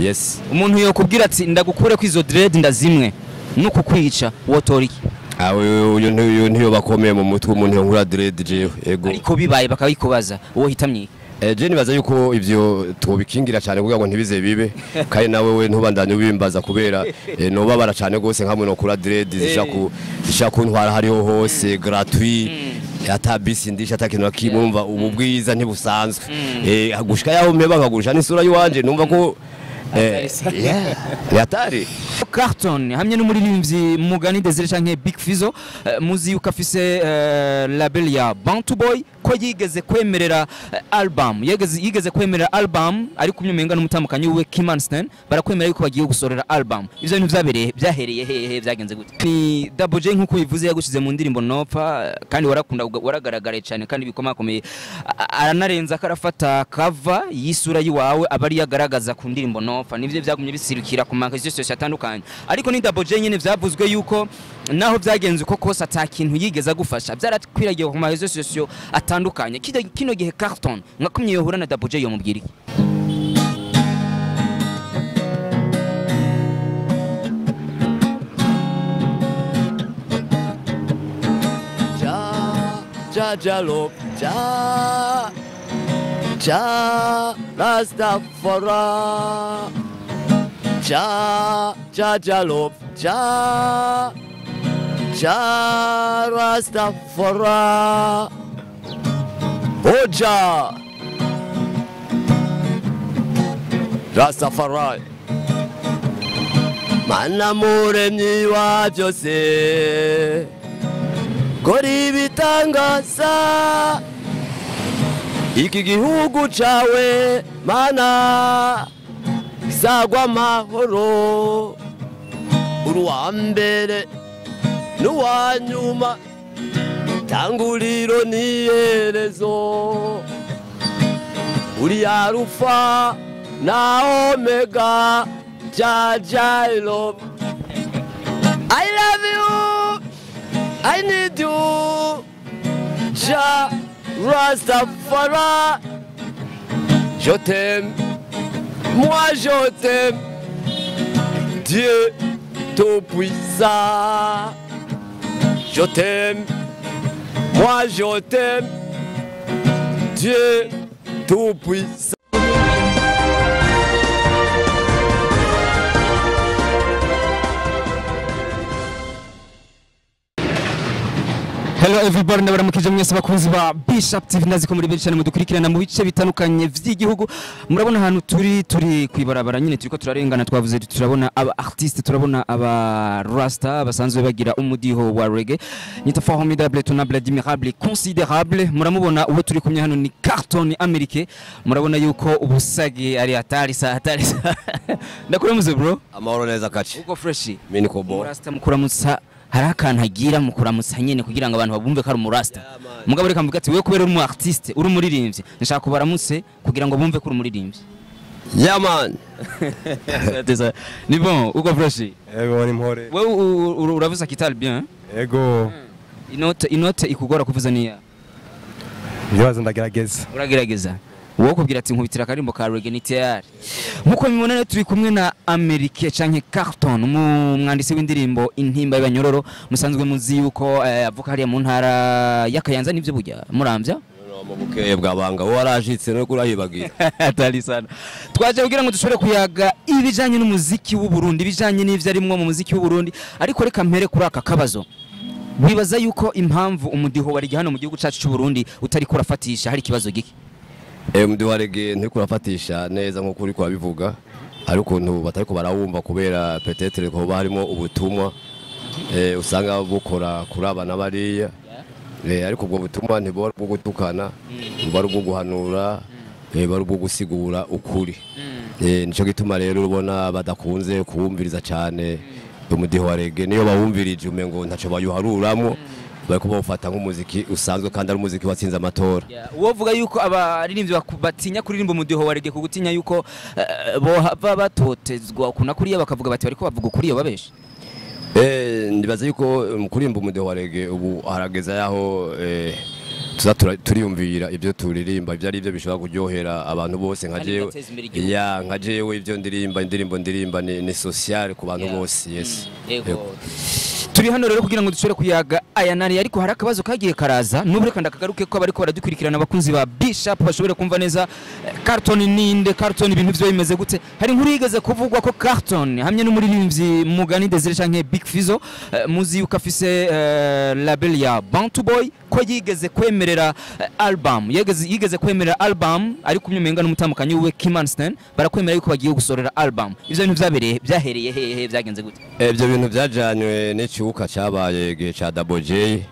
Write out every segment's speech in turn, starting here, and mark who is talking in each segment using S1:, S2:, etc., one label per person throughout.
S1: Yes.
S2: Umuntu yokubwira ati ndagukure ko izo dread ndazimwe nuko kwica wotoriki.
S1: Uyu ntiyo bakomeye mu mutwe umuntu yonkura dread jewe. Ego.
S2: Ariko bibaye bakabikubaza uwo hitamye.
S1: Je nibaza yuko ivyo tubikingira cyane kugira ngo ntibize bibe kandi nawe we ntubandanye ubimbaza kubera nobabara cyane gose nkamwe no kura dread zisha kuntwara hariho hose gratuit ata bisi ndisha atakintu akimumva ubu bwiza ntibusanzwe gushika yaho mpeba nkagusha n'isura yiwanje numva ko yatari
S2: Carlton hamwe n'umuririmbyi Mugani Desire canke Big Fizzo muzi yuko afise label ya Bantu Boy ko yigeze kwemerera album yigeze kwemerera album ari kumyumenga n'umutambukanyi we Kimanstein barakwemerera yuko bagiye gusorera album ivyo bintu byahereye hehe byagenze gute ni Double J nkuko bivuze yagushize mu ndirimbo Nopfa kandi warakunda waragaragara cyane kandi bikomakomeye aranarenza karafata cover y'isura yiwawe abari yagaragaza ku ndirimbo Nopfa nivyo byagumye bisirukira ku magazi yose atandukanye ariko ni Double J nyene vyavuzwe yuko naho byagenze uko kose atakintu yigeza gufasha byarakwiragiye ku magazi yose atandukanye kino gihe Carlton mwakumye yohura na Double J yo mubwiri
S1: Jalo Rastafari Jalo Rastafari Oja Rastafari Mana muremyi wa byose Kori bitangaza iki gihugu cawe mana sagwa mahoro uruwa mbere n'uwa nyuma tanguriro niherezo uri arufa na omega I love you I need you Rastafari je t'aime moi je t'aime Dieu tout puissant je t'aime moi je t'aime Dieu tout puissant.
S2: Hello everybody ndabaramukije mwese bakunzi ba Bishop TV naziko muri benshi cyane mudukurikirana mu bice bitandukanye vy'igihugu murabona ahantu turi kwibarabara nyine turiko turarengana twavuze turabona aba artiste turabona aba rasta basanzwe bagira umudiho wa reggae nyita formidable tonable admirable considérable muramubona uwo turi kumye hano ni Carlton Americain murabona yuko ubusage ari atari sa ndakuramuze bro
S1: amahoro neza kaci
S2: uko fresh
S1: mini ko bo
S2: rasta mukuramutsa harakantu hagira mukuramutsa nyene kugira ngo abantu babumve ko ari umurasta mugabo reka mvuga ati we kubera uri mu artiste uri umuririmbyi nshaka kubaramutse kugira ngo bumve ko uri umuririmbyi
S1: man
S2: ni bon uko fresh
S3: Ego ni mpore
S2: wewe uravuza kitali bien
S3: Ego
S2: inote ikugora kuvuza niya
S3: Ndibaza ndagerageza
S2: uragerageza wowe kubwira ati nkubitira karimbo ka reggae ni tayari nkuko bimubona turi kumwe na Americain canke Carlton umwandisi w'indirimbo intimba y'abanyororo musanzwe muzi yuko avuka hariya mu ntara y'Akayanza nivyo burya muramvya
S1: mu bukeye bwabanga wo warajitse no kurahibagira
S2: atari sana twaje kugira ngo dushobore kuyaga ibijanye n'umuziki w'u Burundi bijanye n'ivyo arimwo mu muziki w'u Burundi ariko reka mpere kuri aka kabazo wibaza yuko impamvu umudiho wari hano mu gihugu cyacu cy'u Burundi utari kurafatisha hari kibazo giki
S1: umudiho warege ntiko urafatisha neza nko kuri kwa bivuga ariko ntu batariko barawumva kubera peut-être ko barimo ubutumwa usanga bukora kuri abana bariya ariko ubwo butumwa ntibora bwo gutukana bari bwo guhanura bari bwo gusigura ukuri nico gituma rero ubona badakunze kuwumviriza cyane umudiho warege niyo bawumvirije umengo ntaco bayuharuramo bariko bawufata nk'umuziki usanzwe kandi ari umuziki watsinze amatora
S2: uwovuga yuko abaririmbyi batinya kuririmba umudiho warege kugutinya yuko bo batotezwa kuna kuriya bakavuga bati bariko bavuga ukuri babesha
S1: ndibaza yuko mu kurimba umudiho warege ubu harageza yaho turiyumvira ibyo turirimba ibyo ari byo bishobora kuryohera abantu bose nka jewe ibyo ndirimba ni social ku bantu bose. Yes.
S2: Turi hano rero kugira ngo dushobore kuyaga aya nari, ariko hari akabazo kagiye karaza n'ubure kandi akagaruke ko bariko baradukurikirana abakunzi ba Bishop bashobore kumva neza Carlton ninde, Carlton ibintu byo bimeze gute. Hari inkuru yigeze kuvugwa ko Carlton hamwe n'umuririmbyi Mugani Desire canke Big Fizzo muzi ukafise label ya Bantu Boy ko yigeze kwemerera album, yigeze kwemerera album ariko kumyemenga n'umutamukanyi we Kimanstein barakwemera yuko bagiye gusorera album. Ivyo bintu byahereye hehe byagenze gute?
S1: Ibyo bintu byajanywe n'icyuka cyabaye gihe cha Double J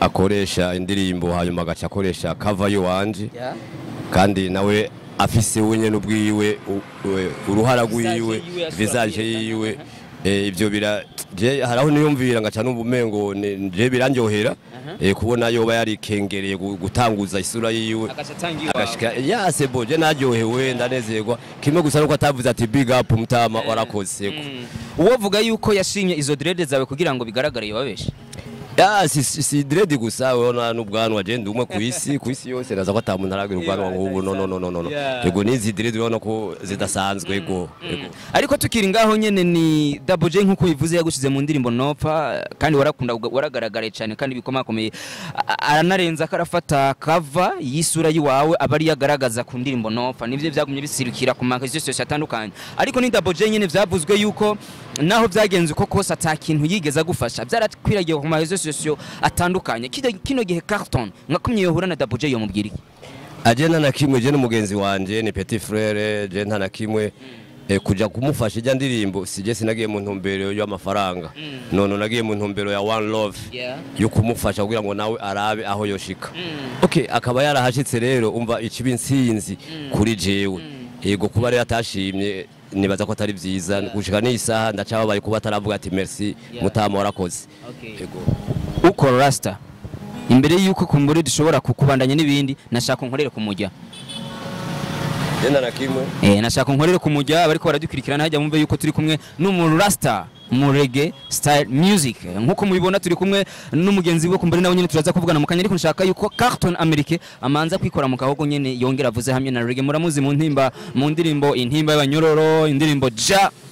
S1: akoresha indirimbo hanyuma agaca akoresha cover y'uwanje kandi nawe afise wenye n'ubwiwe uruhara rwiwe visage yiwe ibyo je haraho niyumvira ngaca n'ubumengo je birandyohera kubona yoba yari kengereye gutanguza isura yiwe agashika sebo je naryohewe ndanezerwa kimwe gusa nuko atavuze ati big up mutama warakoze.
S2: Uwovuga yuko yashimye izo dread zawe kugira ngo bigaragare yobabeshe
S1: si dread gusa urabona n'ubwanwa je ndumwe ku isi yose naza ko atamuntu aragira ubwanwa nk'ubu no yego nizi dread urabona ko zidasanzwe yego.
S2: Ariko tukiri ngaho nyene ni Double J nkuko bivuze yagushize mu ndirimbo Nopfa kandi waragaragara cyane kandi bikomakomeye aranarenza karafata cover y'isura yiwawe abari yagaragaza ku ndirimbo Nopfa nivyo byagumye bisirukira ku magazi yose atandukanye. Ariko ni Double J nyene vyavuzwe yuko naho byagenze uko kose atakintu yigeza gufasha byarakwiragiye ku magazi atandukanye. Kino gihe Carlton ngakumye yohura na Double J yo mubwira iki?
S1: Agenda na kimwe je n'umugenzi wanje ni petit frère je nta na kimwe kuja kumufasha ijya ndirimbo sije sinagiye mu ntumbero y'amafaranga none nagiye mu ntumbero ya one love yo kumufasha kugira ngo nawe arabe aho yoshika. Okay, akaba yarahashitse rero umva ikibi nsinzi kuri jewe yego kuba rero atashimye nibaza ko atari byiza gushika n'isaha ndacababaye kuba ataravuga ati merci mutama warakoze.
S2: Yego uko Rasta imbere yuko kumbure dushobora kukubandanya n'ibindi nashaka nkorere kumujya
S1: Jenda na kimwe
S2: nashaka nkorere kumujya bariko baradukurikirana hajya mumve yuko turi kumwe n'Umurasta mu reggae style music nkuko mubibona turi kumwe n'umugenzi we kumbure nawe nyine turaza kuvugana mukanya, ariko nshaka yuko Carlton Americain amanza kwikora mu kahogo nyene yongera avuze hamwe na reggae. Muramuzi mu ndirimbo intimba y'abanyororo, indirimbo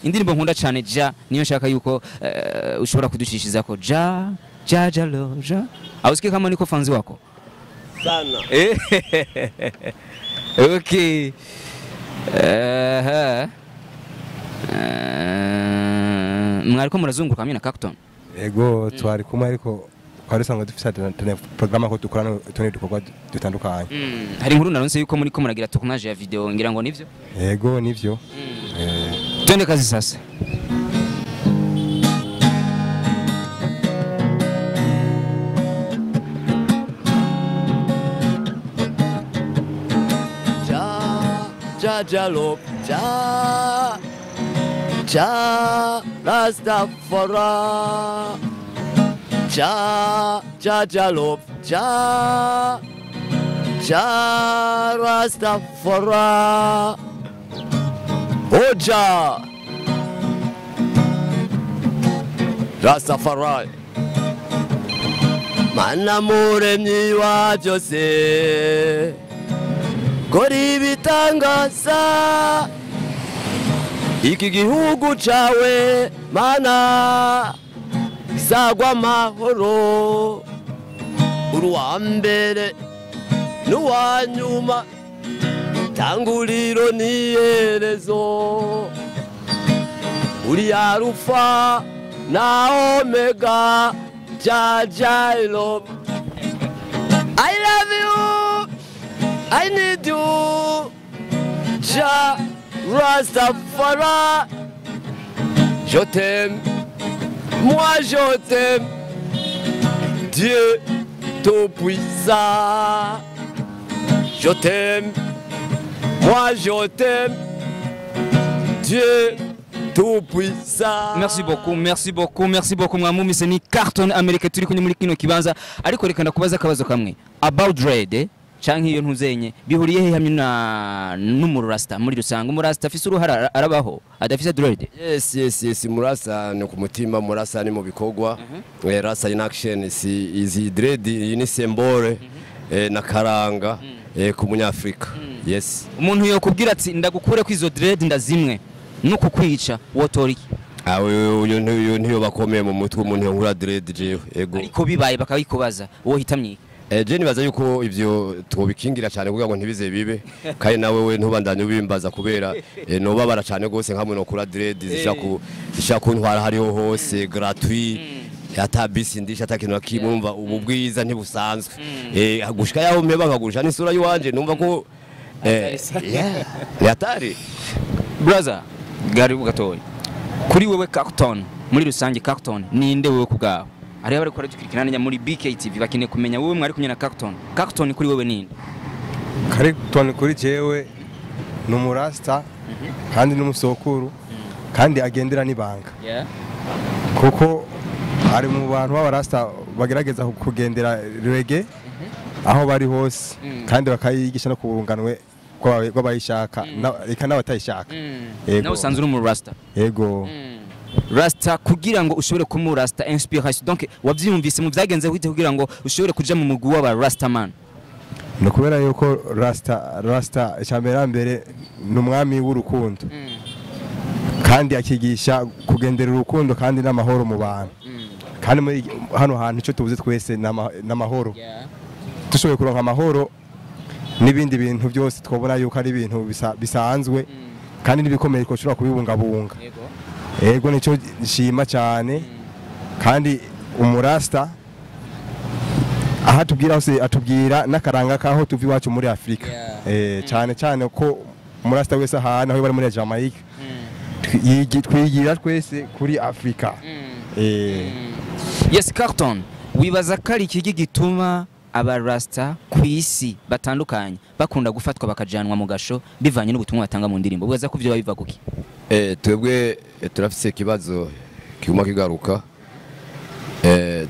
S2: indirimbo nkunda cyane niyo nshaka yuko ushobora kudushishiza ko ja ausikie kama niko fanzi wako
S1: sana.
S2: Okay. Mwariko murazunguruka hamwe na Carlton?
S3: Yego twari kumwe ariko twari sangwa dufite program ko dukorana tone dukorwa dutandukanye.
S2: Hari inkuru naronse yuko muri ko muragira tournage ya video ngira ngo nivyo?
S3: Yego nivyo.
S2: Twende kazi sasa.
S1: Jalop Rastafari Jalop Rastafari Oja Rastafari Mana muremyi wa byose kori bitangaza iki gihugu cawe mana sagwa mahoro uruwa mbere n'uwa nyuma tanguriro niherezo uri Alpha na Omega I love you I need you, Rastafari. Je t'aime, moi je t'aime, Dieu tout-puissant. Je t'aime, moi je t'aime, Dieu tout-puissant.
S2: Merci beaucoup mwamumise ni Carlton Americain turi kunye muri kino kibanza, ariko reka ndakubaza akabazo kamwe about dread canke iyo ntuzenye bihuriye he hamwe n'umurasta muri rusange umurasta afise uruhara arabaho adafise dread
S1: yes Umurasta ni ku mutima Umurasta ni mu bikorwa rasta in action izi dread ni symbole na karanga ku munyafrika yes
S2: umuntu yo kubwira ati ndagukure ko izo dread ndazimwe no kukwica wotoriki
S1: uyu ntiyo bakomeye mu mutwe umuntu yonkura dread jewe ego
S2: ariko bibaye bakabikubaza wowe hitamye
S1: je nibaza yuko ivyo twobikingira cyane kugira ngo ntibize bibe kandi nawe we ntubandanye ubimbaza kubera nobabara cyane gose nkamwe no kura dread zishaka kuntwara hariho hose gratuit ata bisi ndisha atakintu akimumva ubu bwiza ntibusanzwe gushika yaho meba nkagusha n'isura yiwanje numva ko yatari
S2: brother gari ugatoye kuri wewe Carlton muri rusange Carlton ninde wewe kubgaho ari bari kora dukurikirana muri BKTV bakeneye kumenya wewe mwari kunyana Carlton kuri wewe ninde
S3: Carlton kuri jewe n'umurasta kandi n'umusokuru kandi agendera n'ibanga kuko ari mu bantu b'abarasta bagerageza kugendera reggae aho bari hose kandi bakayigisha no kubunganwe kwa bayishaka reka n'abatayishaka
S2: nawe usanzwe uri mu rasta
S3: yego
S2: rasta kugira ngo ushobore kumurasta inspiration donc wavyumvise mu byagenze kwite kugira ngo ushobore kuja mu mugwi w'aba rasta man
S3: no kubera yuko rasta cyambere mbere n'umwami w'urukundo kandi akigisha kugendera urukundo kandi n'amahoro mu bantu kandi hano hantu cyo tuvuze twese n'amahoro dushoboye kuronka amahoro n'ibindi bintu byose twabona yuko ari ibintu bisanzwe kandi nibikomeye ko ushobora kubibungabunga yego nicyo nshima cyane kandi umurasta aha atubwira n'akaranga kaho tuvi iwacu muri Afrika cyane ko umurasta wese ahana aho bari muri Jamaica twigira twese kuri Afrika
S2: yes Carlton wibaza kari iki gituma abarasta kwisi batandukanye bakunda gufatwa bakajanwa mu gasho bivanye n'ubutumwa batanga mu ndirimbo bwaza kuvyo babiva kuki
S1: twebwe turafise kibazo kiguma kigaruka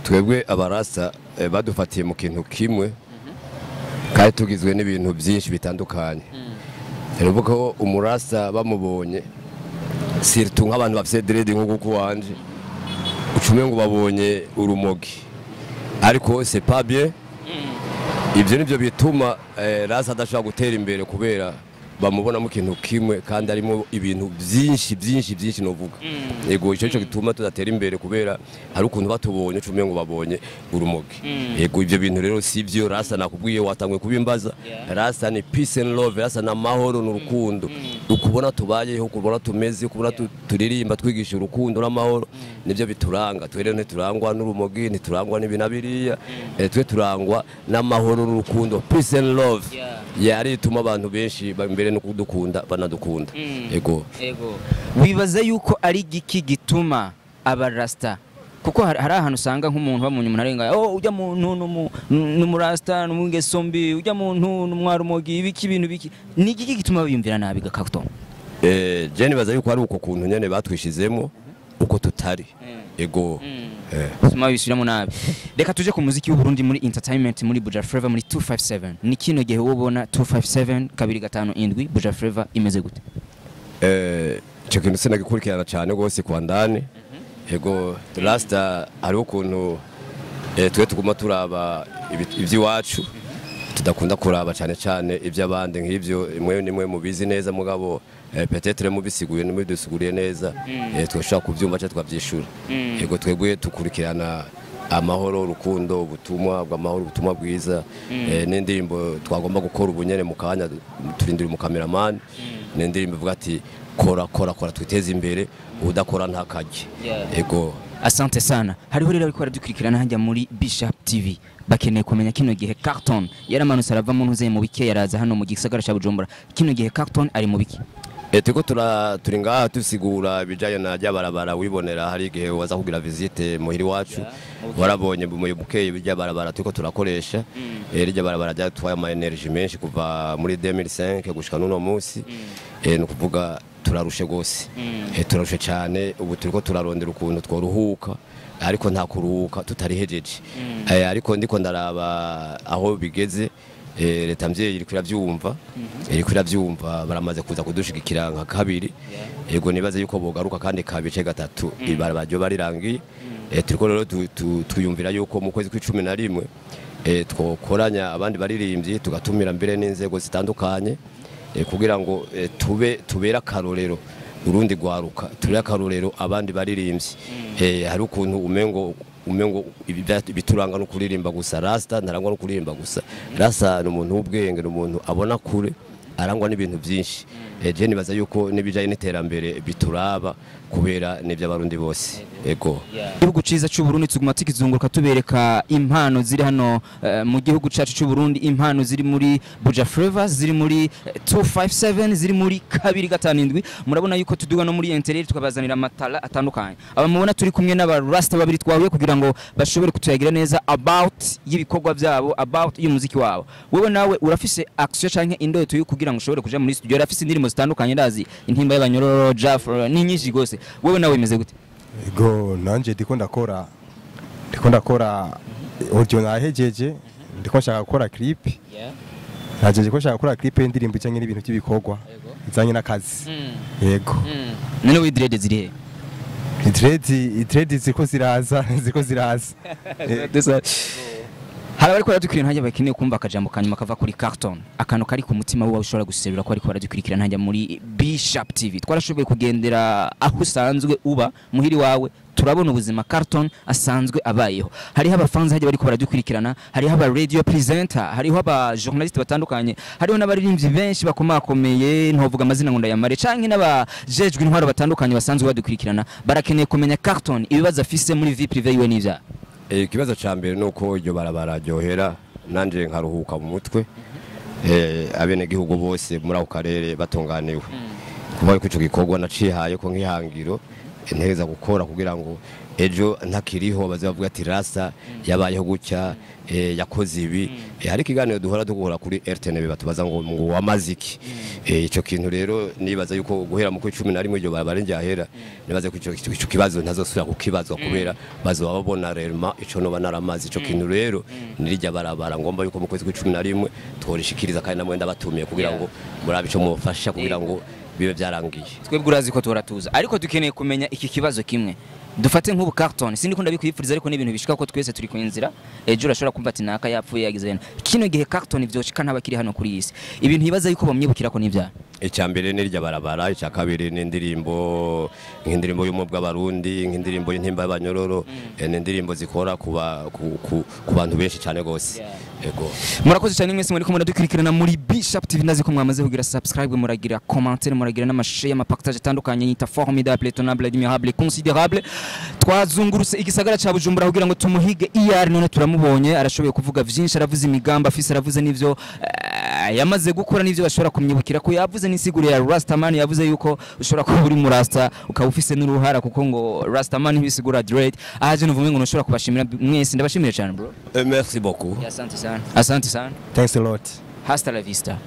S1: twebwe abarasta badufatiye mu kintu kimwe kandi tugizwe n'ibintu byinshi bitandukanye rero ko umurasta bamubonye surtout nk'abantu bafise dread nk'uko wanje ucume ngo babonye urumogi ariko c'est pas bien ibyo nibyo bituma rasta adashobora gutera imbere kubera bamubona mu kintu kimwe kandi arimo ibintu byinshi novuga yego ico gituma tudatera imbere kubera hari ukuntu batubonye ucume ngo babonye urumogi yego ibyo bintu rero sivyo rasta nakubwiye watangwe kubimbaza rasta ni peace and love rasta na mahoro n'urukundo ukubona tubayeho kubona tumeze kubona turirimba twigisha urukundo n'amahoro nibyo bituranga twere ntiturangwa n'urumogi ntiturangwa n'ibinabiriya twe turangwa n'amahoro n'urukundo peace and love yari ituma abantu benshi mbere no kudukunda banadukunda yego
S2: wibaza yuko ari giki gituma abarasta kuko hari ahantu usanga nk'umuntu bamunye umuntu arenga ujya muntu n'umurasta n'umwingeso mbi ujya muntu n'umwarumogi ibiki ibintu biki ni giki gituma biyumvira nabi ga Carlton
S1: je nibaza yuko ari uko kuntu nyene batwishizemo uko tutari ego
S2: sima bishyiramo nabi reka tuje ku muziki w'u Burundi muri entertainment muri Buja Flava muri 257 ni kino gihe ubona 257 257 Buja Flava imeze gute
S1: cyo kintu sena gikurikirana cyane gose kwa ndane ego rasta ari ukuntu twe tuguma turaba iby'iwacu tudakunda kuraba cyane iby'abandi nk'ibyo imwe mubizi neza mugabo peut-être mubisiguye n'umudusiguriye neza twashaka kubyumva cyo twabyishura yego twebwe tukurikirana amahoro urukundo ubutumwa bw'amahoro ubutumwa bwiza n'indirimbo twagomba gukora ubunyene mu kanya turindira mu cameraman n'indirimbo ivuga ati kora twiteze imbere udakora ntakajye yego
S2: asante sana hariho rero ariko baradukurikirana hajya muri Bishop TV bakeneye kumenya kino gihe Carlton yaramanutse arava mu ntuze mu bike yaraza hano mu gisagara cya Bujumbura kino gihe Carlton ari mu biki
S1: Teko turi ngaha tusigura ibijanye na ryabarabara wibonera hari igihe waza kugira visite muhiri wacu warabonye mu bukeye ryabarabara turiko turakoresha ryabarabara ryatwaye ama energy menshi kuva muri 2005 gushika n'uno munsi no kuvuga turarushe gose turarushe cyane ubu turiko turarondera ukuntu tworuhuka ariko nta kuruhuka tutarihejeje ariko ndiko ndaraba aho bigeze leta mvyeyi iriko iravyumva baramaze kuza kudushigikira nka kabiri yego nibaze yuko bogaruka kandi kabice gatatu ibarabajo barirangiye turiko rero tuyumvira yuko mu kwezi kwa 11 twokoranya abandi baririmbyi tugatumira mbere n'inzego zitandukanye kugira ngo tubera karorero urundi gwaruka turi akarorero abandi baririmbyi hari ukuntu umengo bituranga no kuririmba gusa rasta ntarangwa no kuririmba gusa rasta ni umuntu w'ubwenge ni umuntu abona kure arangwa n'ibintu byinshi je nibaza yuko nibijaye n'iterambere bituraba kubera n'iby'abarundi bose ego
S2: igihugu ciza cy'u Burundi tuguma tikizunguruka tubereka impano ziri hano mu gihugu cacu cy'u Burundi impano ziri muri Buja Flavors ziri muri 257 ziri muri 257 murabona yuko tuduga no muri interior tukabazanira amatala atandukanye aba mubona turi kumwe n'abarasta babiri twahuye kugira ngo bashobore kutuyagira neza about y'ibikorwa byabo about y'umuziki wabo wewe nawe urafise action canke indoto yo kugira ngo ushobore kuja muri studio urafise indirimbo zitandukanye ndazi intimba y'abanyororo Jafra ni nyinshi gose wewe nawe imeze gute
S3: ego nanje ndiko ndakora audio nahejeje ndiko nshaka gukora clip najeje ko nshaka gukora clip y'indirimbo cyangwa n'ibintu by'ibikorwa izanye n'akazi yego
S2: none we dread ziri he
S3: dread ziko ziraza
S2: hari abari kwaradukurira ntajya bakeneye kumva akajambo kanyuma kava kuri Carlton akantu kari ku mutima wawe ushobora guserura ko ariko baradukurikira ntajya muri Bishop TV twarashoboye kugendera aho usanzwe uba muhiri wawe turabona ubuzima Carlton asanzwe abayeho hariho abafanzi hajya bari ko baradukurikirana hariho aba radio presenter hariho aba journalist batandukanye hariho n'abaririmbyi benshi bakomakomeye ntovuga amazina ngo ndayamare canke n'abajejwe intwaro batandukanye basanzwe badukurikirana barakeneye kumenya Carlton ibibazo afise muri vie privée yiwe n'ivya
S1: ikibazo ca mbere nuko iryo barabara ryohera nanje nkaruhuka mu mutwe abene gihugu bose muri ako karere batunganiwe kuba ko ico gikorwa nacihaye ko nkihangiro inteza gukora kugira ngo ejo ntakiriho bazavuga ati rasta yabayeho gucya yakoze ibi hari kiganiro duhora kuri RTNB batubaza ngo wamaziki ico kintu rero nibaza yuko guhera mu 11 iryo barabara njyahera nibaza ko ico kibazo ntazosubira kukibazwa kubera bazo babona rema ico no banaramazi ico kintu rero nirijya barabara ngomba yuko mu kwezi kwa 11 tworishikiriza kandi namwe ndabatumiye kugira ngo murabe ico mufasha kugira ngo bibe byarangiye
S2: twebwe urazi ko turatuza ariko dukeneye kumenya iki kibazo kimwe dufate nk'ubu Carlton sindi kunda bikwifuriza ariko n'ibintu bishika ko twese turi kwinzira ejo urashobora kumva ati naka yapfuye yagize kino gihe Carlton byoshika ntabakiri hano kuri isi ibintu hibaza yuko bamwibukira ko n'ibya
S1: icyambere n'irya barabara icyakabiri n'indirimbo nk'indirimbo y'umwe bw'abarundi nk'indirimbo y'intimba y'abanyororo n'indirimbo zikora ku bantu benshi cyane gose ego
S2: murakoze cyane mwese muri ko muradukurikirana muri Bishop TV nazi ko mwamaze kugira subscribe muragira commentaire muragira n'amashare y'amapartage atandukanye yita formidable étonnable admirable considérable twazungurutse igisagara ca Bujumbura kugira ngo tumuhige iyari none turamubonye arashoboye kuvuga vyinshi aravuze imigamba afise aravuze n'ivyo yamaze gukora n'ivyo bashobora kumyibukira ko yavuze n'insiguro ya Rastaman yavuze yuko ushobora kuba uri mu Rasta ukaba ufise n'uruhara kuko ngo Rastaman bisigura dread aje nuvume ngo ushobora kubashimira mwese ndabashimira cyane bro
S1: merci beaucoup
S2: asante sana
S3: thanks a lot
S2: hasta la vista